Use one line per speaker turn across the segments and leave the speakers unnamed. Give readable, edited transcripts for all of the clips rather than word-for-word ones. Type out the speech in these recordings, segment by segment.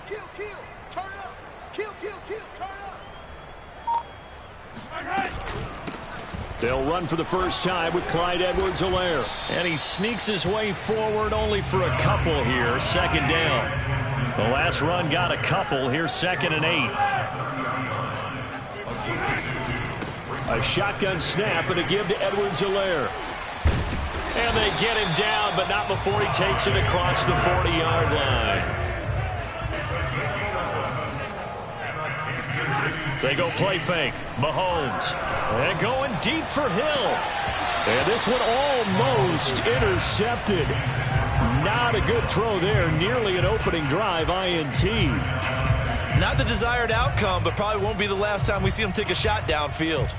Kill, kill, turn up. Kill, kill, kill, turn up.
They'll run for the first time with Clyde Edwards-Helaire. And he sneaks his way forward only for a couple here. Second down. The last run got a couple. Here's 2nd and 8. A shotgun snap and a give to Edwards-Helaire. And they get him down, but not before he takes it across the 40-yard line. They go play fake. Mahomes. And going deep for Hill. And this one almost intercepted. Not a good throw there. Nearly an opening drive INT.
Not the desired outcome, but probably won't be the last time we see him take a shot downfield.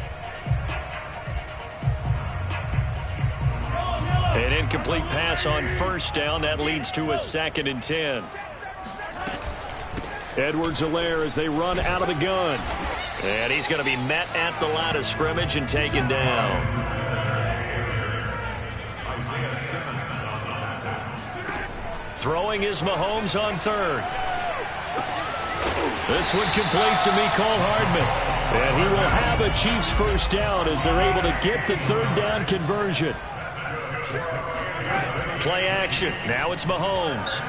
An incomplete pass on first down. That leads to a 2nd and 10. Edwards-Helaire as they run out of the gun. And he's going to be met at the line of scrimmage and taken down. Throwing is Mahomes on 3rd. This one complete to Mecole Hardman. And he will have a Chiefs first down as they're able to get the 3rd down conversion. Play action. Now it's Mahomes.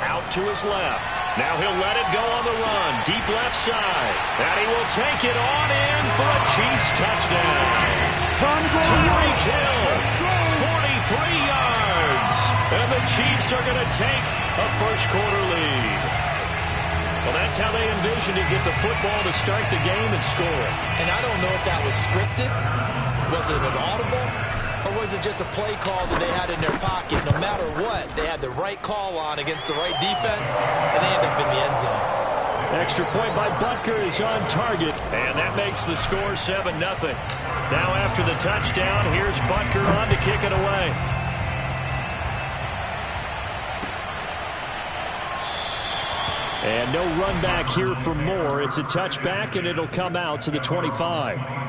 Out to his left. Now he'll let it go on the run. Deep left side. And he will take it on in for a Chiefs touchdown. Tyreek Hill, 43 yards. And the Chiefs are going to take a first-quarter lead. Well, that's how they envisioned to get the football to start the game and score.
And I don't know if that was scripted. Was it an audible? Or was it just a play call that they had in their pocket? No matter what, they had the right call on against the right defense, and they end up in the end zone.
Extra point by Butker is on target, and that makes the score 7-0. Now after the touchdown, here's Butker on to kick it away. And no run back here for Moore. It's a touchback, and it'll come out to the 25.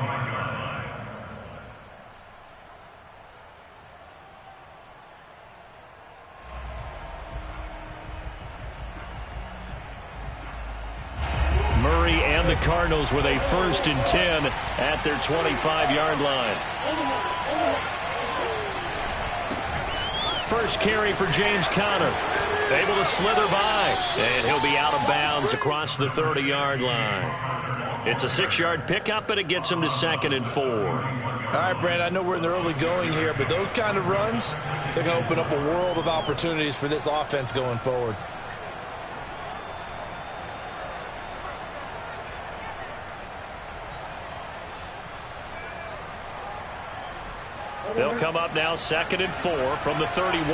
The Cardinals with a 1st and 10 at their 25-yard line. First carry for James Conner. Able to slither by. And he'll be out of bounds across the 30-yard line. It's a 6-yard pickup, and it gets him to 2nd and 4.
All right, Brad, I know we're in the early going here, but those kind of runs, they're going to open up a world of opportunities for this offense going forward.
They'll come up now 2nd and 4 from the 31.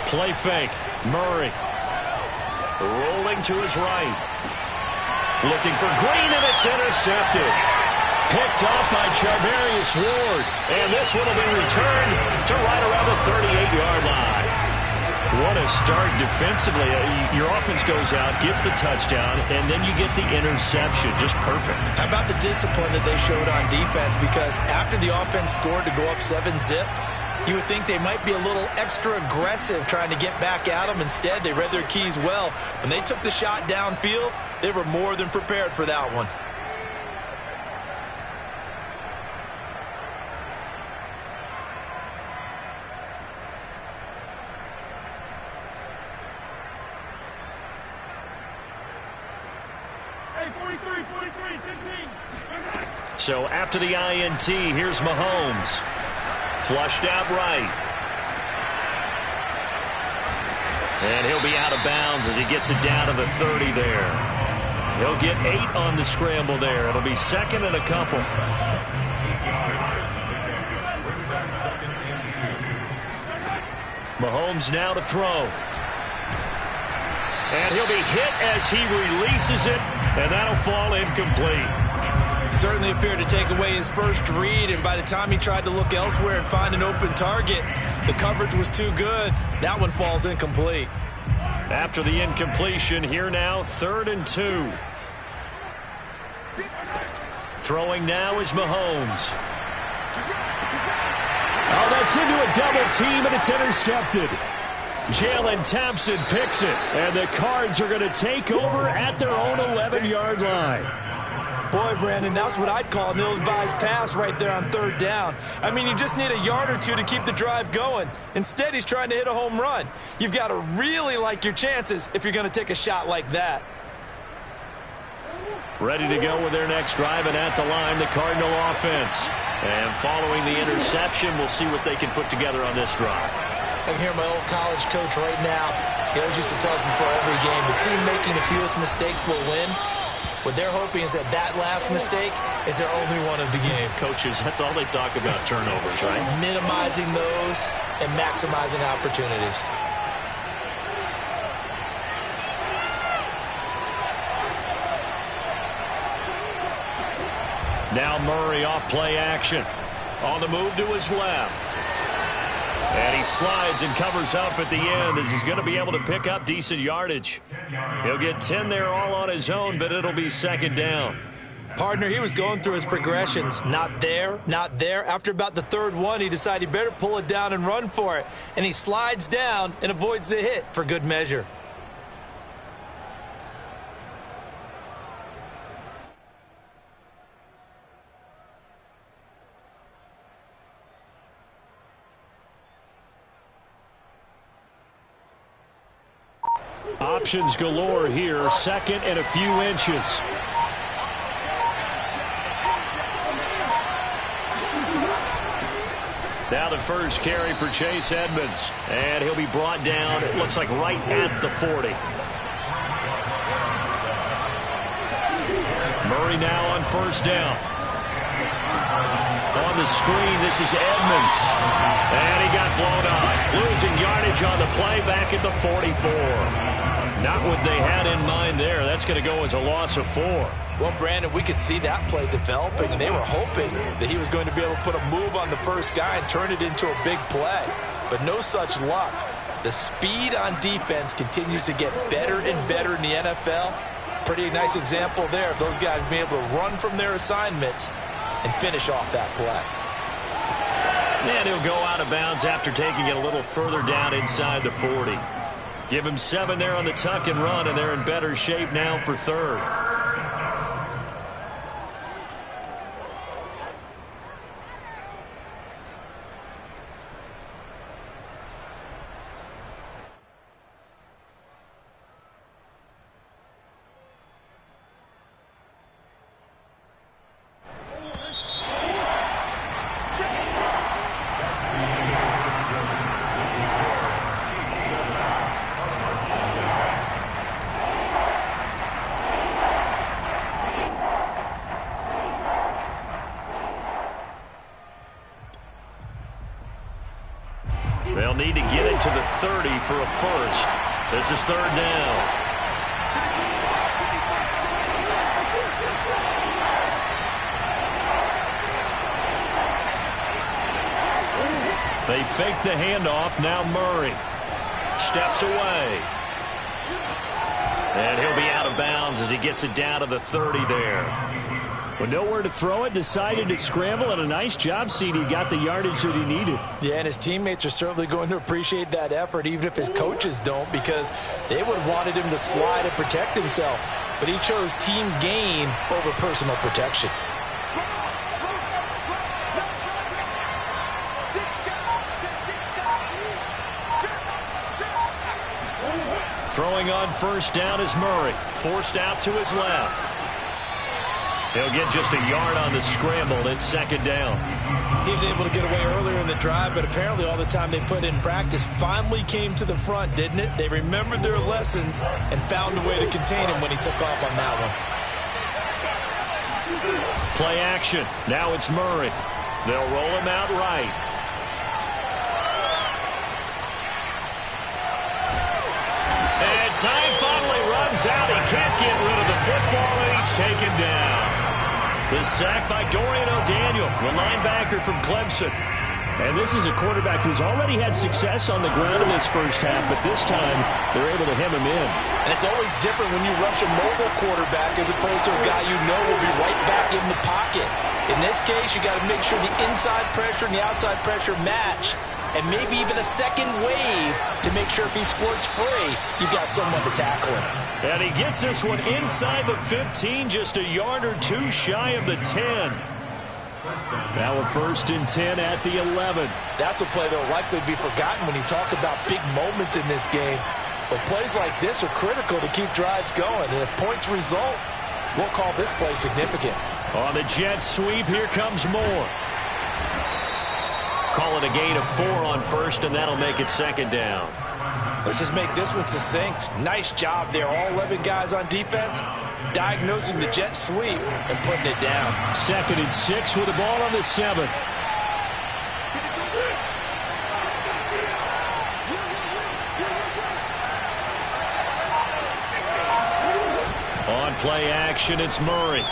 Play fake. Murray. Rolling to his right. Looking for Green, and it's intercepted. Picked up by Charvarius Ward. And this one will be returned to right around the 38-yard line. What a start defensively. Your offense goes out, gets the touchdown, and then you get the interception. Just perfect.
How about the discipline that they showed on defense? Because after the offense scored to go up 7-zip, you would think they might be a little extra aggressive trying to get back at them. Instead, they read their keys well. When they took the shot downfield, they were more than prepared for that one.
So after the INT, here's Mahomes. Flushed out right. And he'll be out of bounds as he gets it down to the 30 there. He'll get 8 on the scramble there. It'll be 2nd and a couple. Mahomes now to throw. And he'll be hit as he releases it, and that'll fall incomplete.
Certainly appeared to take away his first read, and by the time he tried to look elsewhere and find an open target, the coverage was too good. That one falls incomplete.
After the incompletion, here now, 3rd and 2. Throwing now is Mahomes. Oh, that's into a double team, and it's intercepted. Jalen Thompson picks it, and the Cards are going to take over at their own 11-yard line.
Boy, Brandon, that's what I'd call an ill-advised pass right there on third down. I mean, you just need a yard or two to keep the drive going. Instead, he's trying to hit a home run. You've got to really like your chances if you're going to take a shot like that.
Ready to go with their next drive, and at the line, the Cardinal offense. And following the interception, we'll see what they can put together on this drive.
I can hear my old college coach right now. He always used to tell us before every game, the team making the fewest mistakes will win. What they're hoping is that last mistake is their only one of the game.
Coaches, that's all they talk about, turnovers, right?
Minimizing those and maximizing opportunities.
Now Murray off play action. On the move to his left. And he slides and covers up at the end as he's going to be able to pick up decent yardage. He'll get 10 there all on his own, but it'll be second down.
Partner, he was going through his progressions. Not there, not there. After about the third one, he decided he better pull it down and run for it. And he slides down and avoids the hit for good measure.
Options galore here, second and a few inches. Now the first carry for Chase Edmonds. And he'll be brought down, it looks like right at the 40. Murray now on first down. On the screen, this is Edmonds. And he got blown up. Losing yardage on the play back at the 44. Not what they had in mind there. That's going to go as a loss of 4.
Well, Brandon, we could see that play developing, and they were hoping that he was going to be able to put a move on the first guy and turn it into a big play. But no such luck. The speed on defense continues to get better and better in the NFL. Pretty nice example there of those guys being able to run from their assignments and finish off that play.
And he'll go out of bounds after taking it a little further down inside the 40. Give him 7 there on the tuck and run, and they're in better shape now for third. They'll need to get it to the 30 for a first. This is third down. They fake the handoff. Now Murray steps away. And he'll be out of bounds as he gets it down to the 30 there. With nowhere to throw it, decided to scramble, and a nice job, CD. Got the yardage that he needed.
Yeah, and his teammates are certainly going to appreciate that effort, even if his coaches don't, because they would have wanted him to slide and protect himself. But he chose team gain over personal protection.
Throwing on first down is Murray. Forced out to his left. He'll get just a yard on the scramble. It's second down.
He was able to get away earlier in the drive, but apparently all the time they put in practice finally came to the front, didn't it? They remembered their lessons and found a way to contain him when he took off on that one.
Play action. Now it's Murray. They'll roll him out right. And time finally runs out. He can't get rid of the football, and he's taken down. The sack by Dorian O'Daniel, the linebacker from Clemson. And this is a quarterback who's already had success on the ground in this first half, but this time they're able to hem him in.
And it's always different when you rush a mobile quarterback as opposed to a guy you know will be right back in the pocket. In this case, you got to make sure the inside pressure and the outside pressure match. and maybe even a second wave to make sure if he squirts free, you've got someone to tackle him.
And he gets this one inside the 15, just a yard or two shy of the 10. Now a 1st and 10 at the 11.
That's a play that will likely be forgotten when you talk about big moments in this game. But plays like this are critical to keep drives going. And if points result, we'll call this play significant.
On the jet sweep, here comes Moore. Call it a gain of 4 on 1st, and that'll make it 2nd down.
Let's just make this one succinct. Nice job there. All 11 guys on defense diagnosing the jet sweep and putting it down.
2nd and 6 with the ball on the 7. On play action, it's Murray.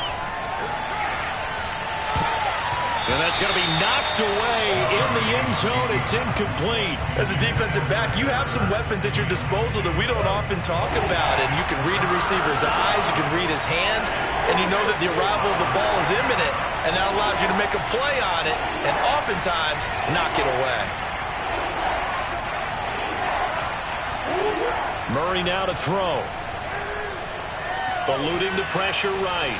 And that's going to be knocked away in the end zone. It's incomplete.
As a defensive back, you have some weapons at your disposal that we don't often talk about. And you can read the receiver's eyes, you can read his hands, and you know that the arrival of the ball is imminent, and that allows you to make a play on it and oftentimes knock it away.
Murray now to throw. Eluding the pressure right.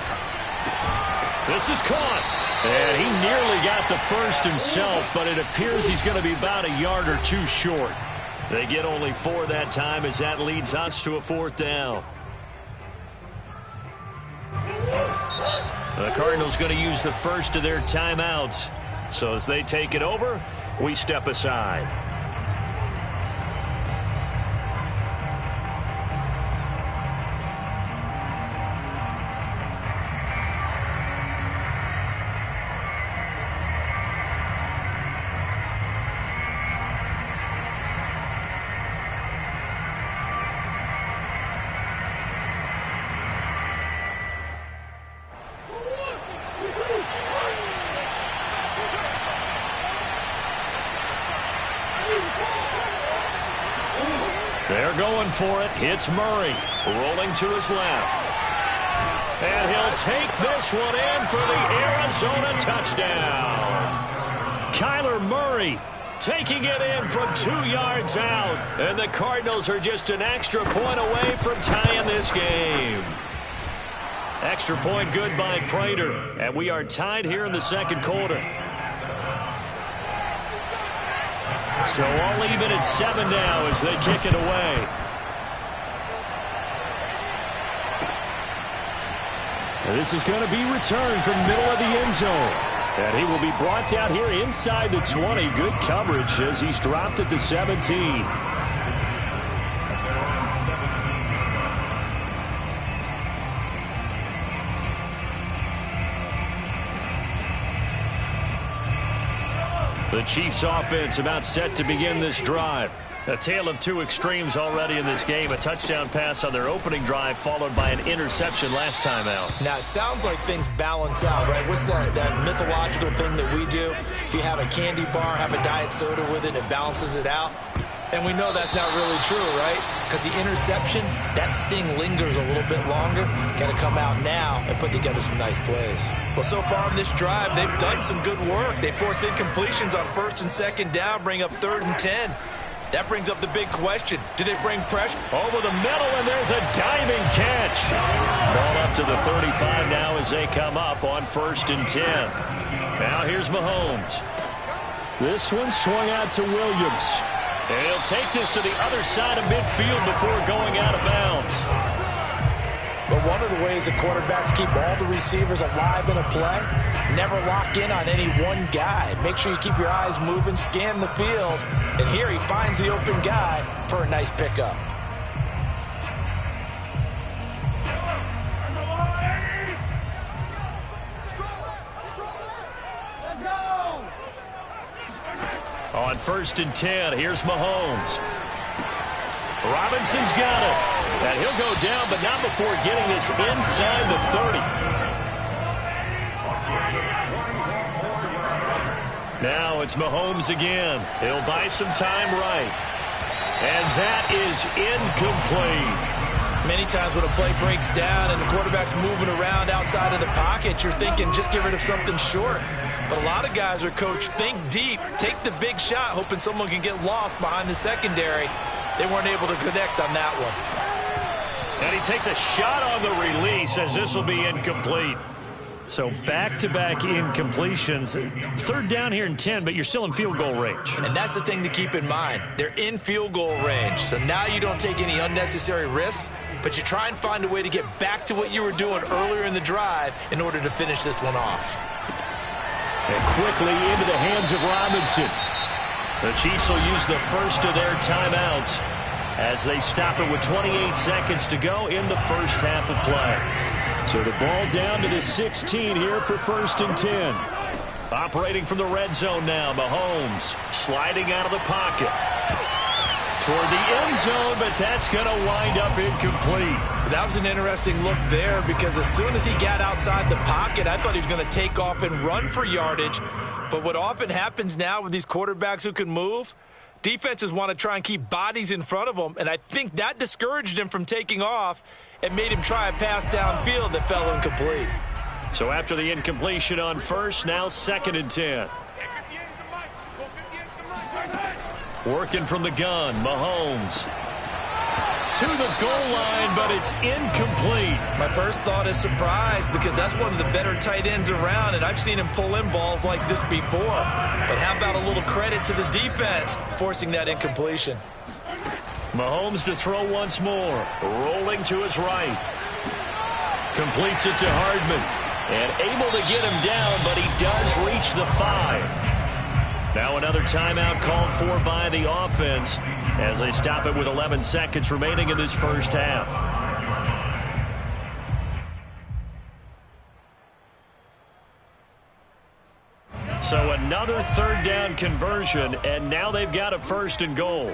This is caught. And he nearly got the 1st himself, but it appears he's going to be about a yard or 2 short. They get only 4 that time as that leads us to a 4th down. The Cardinals going to use the first of their timeouts. So as they take it over, we step aside. They're going for it. It's Murray rolling to his left. And he'll take this one in for the Arizona touchdown. Kyler Murray taking it in from 2 yards out. And the Cardinals are just an extra point away from tying this game. Extra point good by Prater. And we are tied here in the 2nd quarter. So all even at 7 now as they kick it away. And this is going to be returned from the middle of the end zone. And he will be brought down here inside the 20. Good coverage as he's dropped at the 17. The Chiefs offense about set to begin this drive. A tale of 2 extremes already in this game. A touchdown pass on their opening drive followed by an interception last time out.
Now, it sounds like things balance out, right? What's that mythological thing that we do? If you have a candy bar, have a diet soda with it, it balances it out. And we know that's not really true, right? Because the interception, that sting lingers a little bit longer. Got to come out now and put together some nice plays. Well, so far in this drive, they've done some good work. They force incompletions on 1st and 2nd down, bring up 3rd and 10. That brings up the big question. Do they bring pressure?
Over the middle, and there's a diving catch. Ball up to the 35 now as they come up on 1st and 10. Now here's Mahomes. This one swung out to Williams. And he'll take this to the other side of midfield before going out of bounds.
But one of the ways that quarterbacks keep all the receivers alive in a play, never lock in on any one guy. Make sure you keep your eyes moving, scan the field. And here he finds the open guy for a nice pickup.
On 1st and 10, here's Mahomes. Robinson's got it. And he'll go down, but not before getting this inside the 30. Now it's Mahomes again. He'll buy some time right. And that is incomplete.
Many times when a play breaks down and the quarterback's moving around outside of the pocket, you're thinking just get rid of something short. But a lot of guys are coached, think deep, take the big shot, hoping someone can get lost behind the secondary. They weren't able to connect on that one.
And he takes a shot on the release as this will be incomplete. So back-to-back incompletions. Third down here and 10, but you're still in field goal range.
And that's the thing to keep in mind. They're in field goal range. So now you don't take any unnecessary risks, but you try and find a way to get back to what you were doing earlier in the drive in order to finish this one off.
And quickly into the hands of Robinson. The Chiefs will use the first of their timeouts as they stop it with 28 seconds to go in the first half of play. So the ball down to the 16 here for 1st and 10. Operating from the red zone now, Mahomes sliding out of the pocket. Toward the end zone, but that's going to wind up incomplete.
That was an interesting look there because as soon as he got outside the pocket, I thought he was going to take off and run for yardage. But what often happens now with these quarterbacks who can move, defenses want to try and keep bodies in front of them, and I think that discouraged him from taking off and made him try a pass downfield that fell incomplete.
So after the incompletion on first, now 2nd and 10. Working from the gun, Mahomes to the goal line, but it's incomplete.
My first thought is surprise because that's one of the better tight ends around, and I've seen him pull in balls like this before. But how about a little credit to the defense forcing that incompletion?
Mahomes to throw once more, rolling to his right. Completes it to Hardman, and able to get him down, but he does reach the 5. Now another timeout called for by the offense as they stop it with 11 seconds remaining in this first half. So another third down conversion, and now they've got a 1st and goal.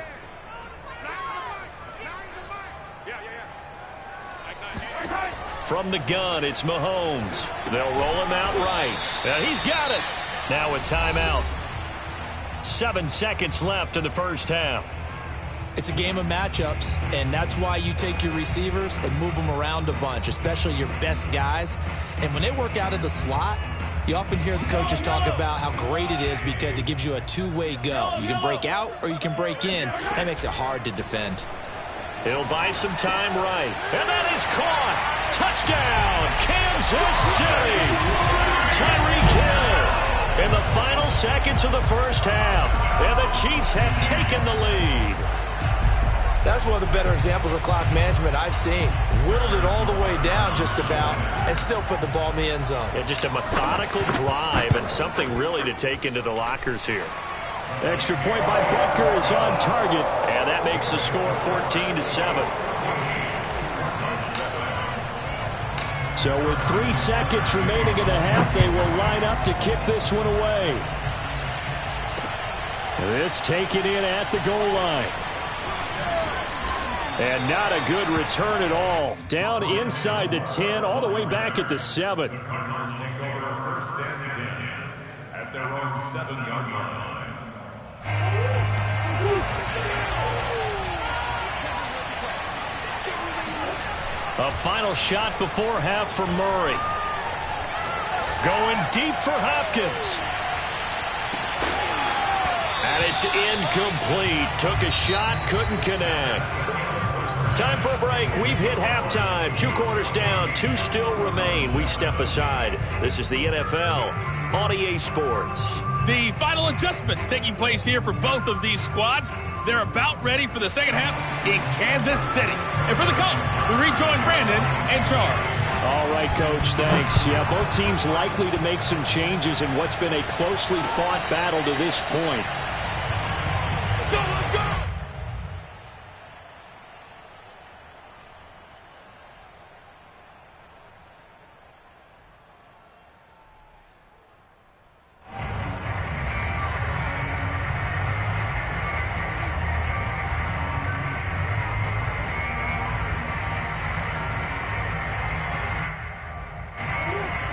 From the gun, it's Mahomes. They'll roll him out right. And he's got it. Now a timeout. 7 seconds left in the first half.
It's a game of matchups, and that's why you take your receivers and move them around a bunch, especially your best guys. And when they work out of the slot, you often hear the coaches talk about how great it is because it gives you a two-way go. You can break out or you can break in. That makes it hard to defend.
He'll buy some time right. And that is caught. Touchdown, Kansas City. Tyreek Hill in the final seconds of the first half. And the Chiefs have taken the lead.
That's one of the better examples of clock management I've seen. Whittled it all the way down just about and still put the ball in the end zone.
Yeah, just a methodical drive and something really to take into the lockers here. Extra point by Butker is on target, and that makes the score 14-7. So with 3 seconds remaining in the half, they will line up to kick this one away. This taken in at the goal line. And not a good return at all. Down inside the 10, all the way back at the 7.
Take over first and 10 at their own 7-yard line.
A final shot before half for Murray. Going deep for Hopkins. And it's incomplete. Took a shot, couldn't connect. Time for a break. We've hit halftime. 2 quarters down, 2 still remain. We step aside. This is the NFL on EA Sports.
The final adjustments taking place here for both of these squads. They're about ready for the second half in Kansas City. And for the call, we rejoin Brandon and Charles.
All right, Coach, thanks. Yeah, both teams likely to make some changes in what's been a closely fought battle to this point.
Let's go, let's go!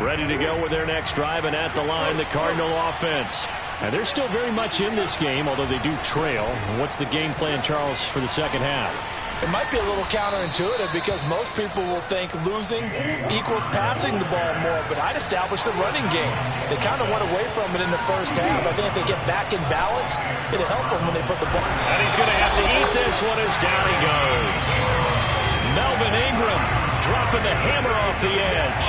Ready to go with their next drive, and at the line, the Cardinal offense. And they're still very much in this game, although they do trail. What's the game plan, Charles, for the second half?
It might be a little counterintuitive because most people will think losing equals passing the ball more, but I'd establish the running game. They kind of went away from it in the first half. I think if they get back in balance, it'll help them when they put the ball.
And he's going to have to eat this one as down he goes. Melvin Ingram dropping the hammer off the edge.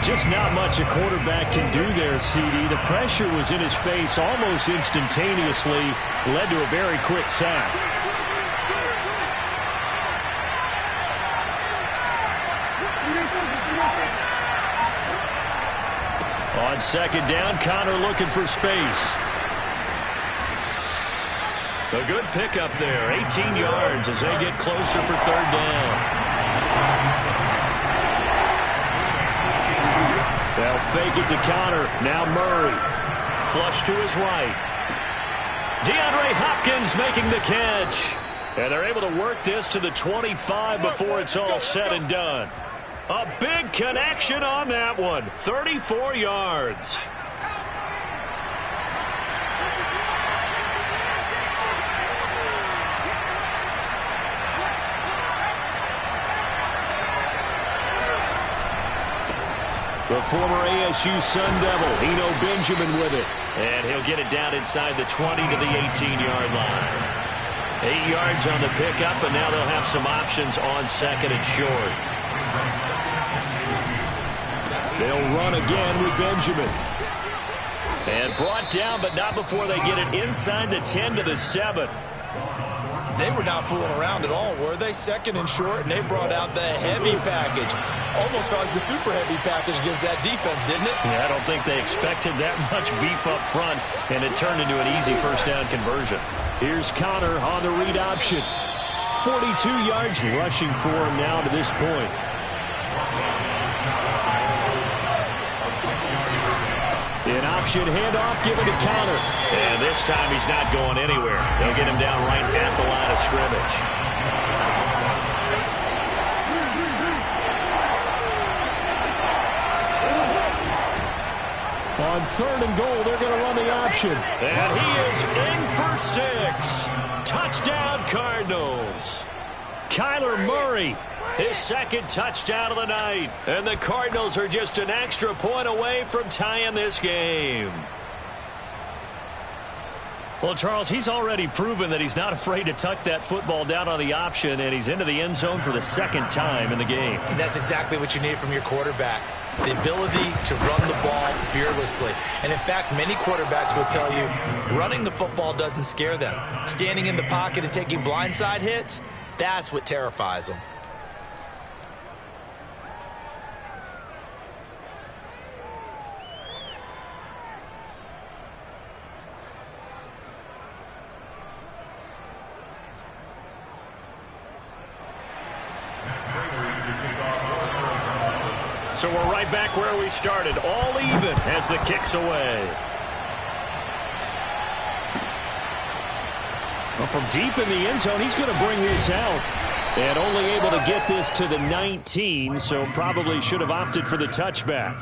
Just not much a quarterback can do there, CD. The pressure was in his face almost instantaneously, led to a very quick sack. On second down, Connor looking for space. A good pickup there, 18 yards as they get closer for third down. They'll fake it to Connor. Now Murray. Flush to his right. DeAndre Hopkins making the catch. And they're able to work this to the 25 before it's all said and done. A big connection on that one. 34 yards. The former ASU Sun Devil, Eno Benjamin with it. And he'll get it down inside the 20 to the 18-yard line. 8 yards on the pickup, and now they'll have some options on second and short. They'll run again with Benjamin. And brought down, but not before they get it inside the 10 to the 7.
They were not fooling around at all, were they? Second and short, and they brought out the heavy package. Almost felt like the super heavy package against that defense, didn't it?
Yeah, I don't think they expected that much beef up front, and it turned into an easy first down conversion. Here's Connor on the read option. 42 yards rushing for him now to this point. An option handoff given to Connor. And this time he's not going anywhere. They'll get him down right at the line of scrimmage. On third and goal, they're going to run the option. And he is in for 6. Touchdown, Cardinals. Kyler Murray, his second touchdown of the night. And the Cardinals are just an extra point away from tying this game. Well, Charles, he's already proven that he's not afraid to tuck that football down on the option, and he's into the end zone for the second time in the game.
And that's exactly what you need from your quarterback. The ability to run the ball fearlessly. And in fact, many quarterbacks will tell you running the football doesn't scare them. Standing in the pocket and taking blindside hits, that's what terrifies them.
So we're right back where we started, all even as the kick's away. Well, from deep in the end zone, he's going to bring this out. And only able to get this to the 19, so probably should have opted for the touchback.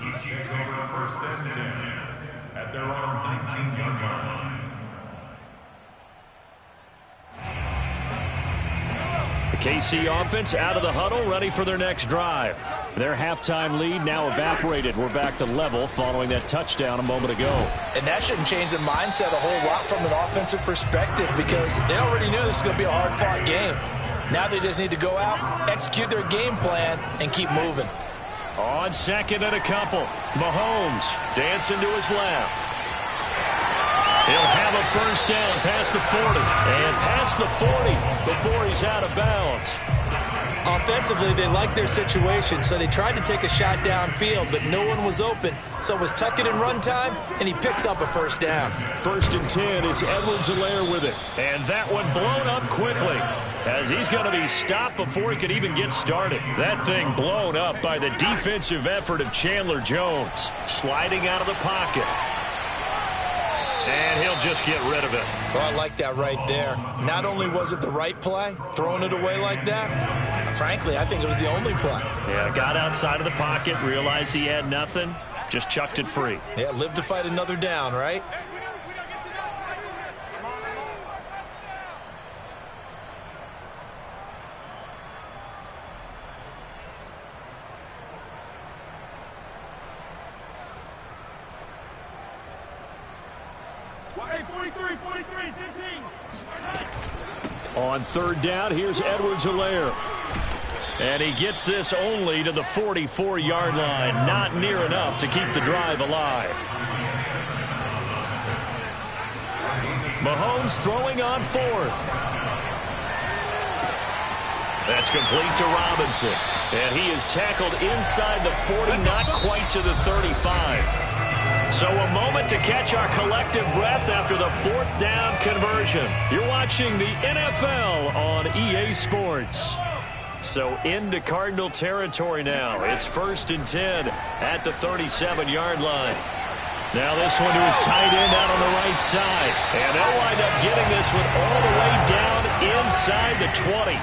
First and 10 at their own 19-yard line.
The KC offense out of the huddle, ready for their next drive. Their halftime lead now evaporated. We're back to level following that touchdown a moment ago.
And that shouldn't change the mindset a whole lot from an offensive perspective because they already knew this was going to be a hard-fought game. Now they just need to go out, execute their game plan, and keep moving.
On second and a couple, Mahomes dancing to his left. He'll have a first down past the 40 and past the 40 before he's out of bounds.
Offensively, they liked their situation, so they tried to take a shot downfield, but no one was open. So it was tuck it in run time, and he picks up a first down.
First and 10, it's Edwards-Helaire with it. And that one blown up quickly as he's going to be stopped before he could even get started. That thing blown up by the defensive effort of Chandler Jones. Sliding out of the pocket. And he'll just get rid of it.
Oh, I like that right there. Not only was it the right play, throwing it away like that, frankly, I think it was the only play.
Yeah, got outside of the pocket, realized he had nothing, just chucked it free.
Yeah, live to fight another down, right?
On third down, here's Edwards-Helaire. And he gets this only to the 44-yard line. Not near enough to keep the drive alive. Mahomes throwing on fourth. That's complete to Robinson. And he is tackled inside the 40, not quite to the 35. So a moment to catch our collective breath after the fourth down conversion. You're watching the NFL on EA Sports. So into Cardinal territory now. It's 1st and 10 at the 37-yard line. Now this one to his tight end out on the right side. And they'll wind up getting this one all the way down inside the 20.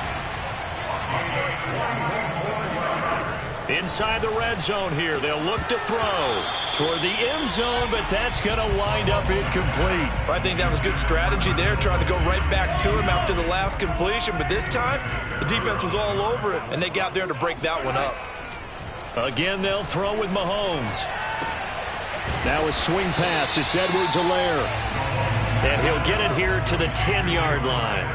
Inside the red zone here. They'll look to throw toward the end zone, but that's going to wind up incomplete.
I think that was good strategy there, trying to go right back to him after the last completion. But this time, the defense was all over it, and they got there to break that one up.
Again, they'll throw with Mahomes. Now a swing pass. It's Edwards-Helaire. And he'll get it here to the 10-yard line.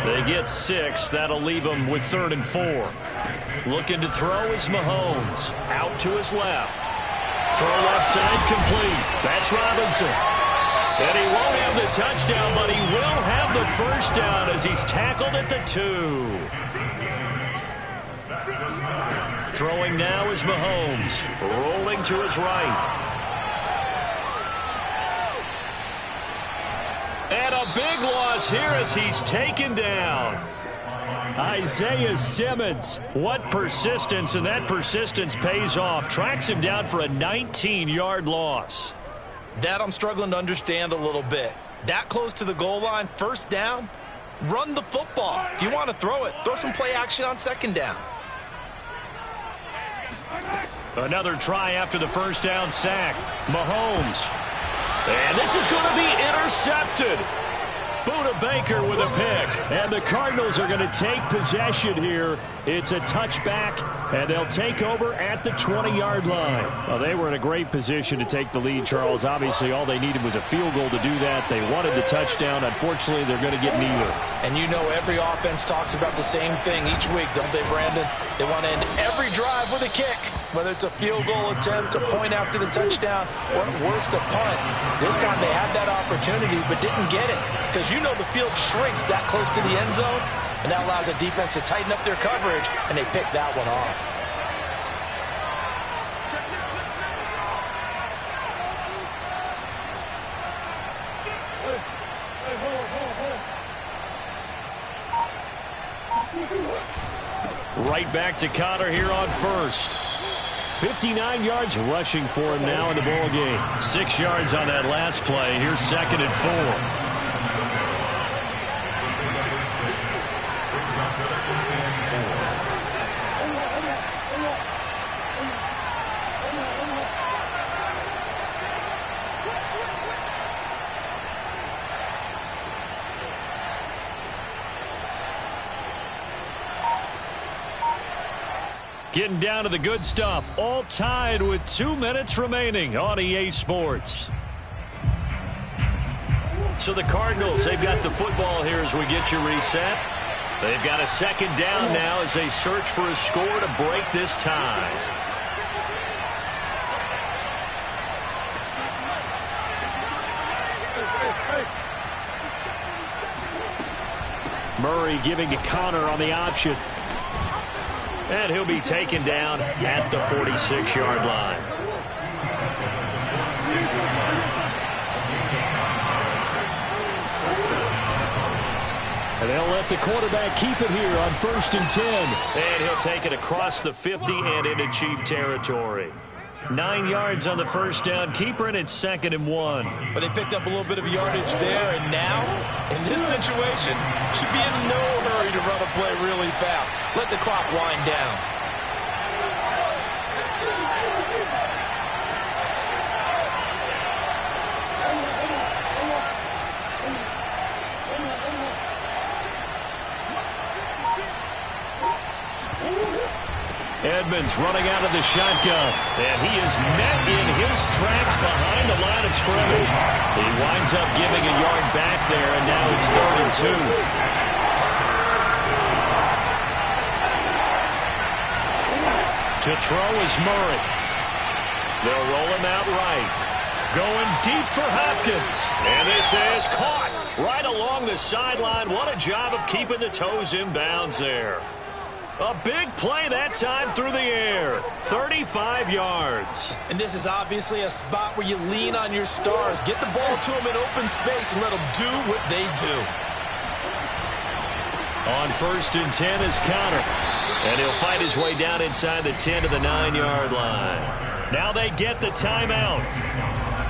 They get 6. That'll leave them with 3rd and 4. Looking to throw is Mahomes. Out to his left. Throw left side complete. That's Robinson. And he won't have the touchdown, but he will have the first down as he's tackled at the 2. Throwing now is Mahomes. Rolling to his right. And a big loss here as he's taken down. Isaiah Simmons. What persistence, and that persistence pays off. Tracks him down for a 19-yard loss.
That I'm struggling to understand a little bit. That close to the goal line, first down, run the football. If you want to throw it, throw some play action on second down.
Another try after the first down sack. Mahomes. And this is going to be intercepted. Buda Baker with a pick. And the Cardinals are going to take possession here. It's a touchback, and they'll take over at the 20-yard line. Well, they were in a great position to take the lead, Charles. Obviously, all they needed was a field goal to do that. They wanted the touchdown. Unfortunately, they're going to get neither.
And you know every offense talks about the same thing each week, don't they, Brandon? They want to end every drive with a kick, whether it's a field goal attempt, a point after the touchdown, or worse, a punt. This time they had that opportunity but didn't get it because you know the field shrinks that close to the end zone, and that allows the defense to tighten up their coverage, and they pick that one off.
Right back to Connor here on first. 59 yards rushing for him now in the ball game. 6 yards on that last play. Here's 2nd and 4. Getting down to the good stuff. All tied with 2 minutes remaining on EA Sports. So the Cardinals, they've got the football here as we get you reset. They've got a 2nd down now as they search for a score to break this tie. Murray giving to Connor on the option. And he'll be taken down at the 46-yard line. And they'll let the quarterback keep it here on 1st and 10. And he'll take it across the 50 and into Chief territory. 9 yards on the first down. Keeper, and it's 2nd and 1.
But they picked up a little bit of yardage there, and now, in this situation, should be in no hurry to run a play really fast. Let the clock wind down.
Edmonds running out of the shotgun, and he is met in his tracks behind the line of scrimmage. He winds up giving a yard back there, and now it's 3rd and 2. To throw is Murray. They'll roll him out right. Going deep for Hopkins. And this is caught right along the sideline. What a job of keeping the toes in bounds there. A big play that time through the air. 35 yards.
And this is obviously a spot where you lean on your stars. Get the ball to them in open space and let them do what they do.
On 1st and 10 is Connor. And he'll fight his way down inside the 10 to the 9-yard line. Now they get the timeout.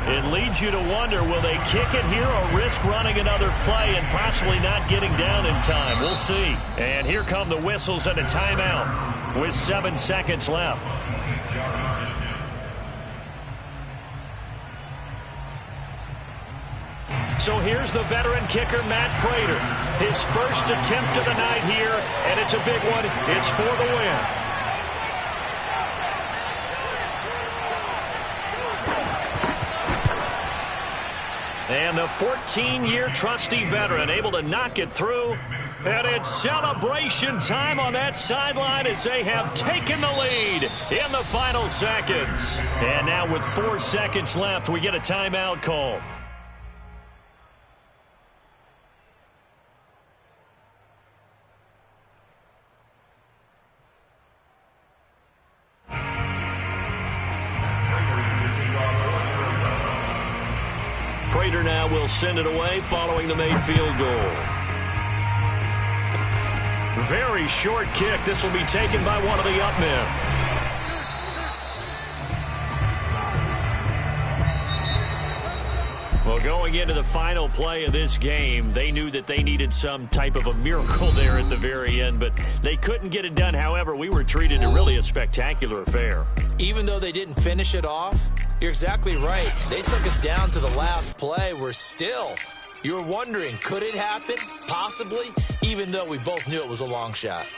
It leads you to wonder, will they kick it here or risk running another play and possibly not getting down in time? We'll see. And here come the whistles and a timeout with 7 seconds left. So here's the veteran kicker, Matt Prater. His first attempt of the night here, and it's a big one. It's for the win. And the 14-year trusty veteran able to knock it through. And it's celebration time on that sideline as they have taken the lead in the final seconds. And now with 4 seconds left, we get a timeout call. Prater now will send it away following the made field goal. Very short kick. This will be taken by one of the up men. Well, going into the final play of this game, they knew that they needed some type of a miracle there at the very end, but they couldn't get it done. However, we were treated to really a spectacular affair.
Even though they didn't finish it off, you're exactly right. They took us down to the last play. We're still, you're wondering, could it happen? Possibly, even though we both knew it was a long shot.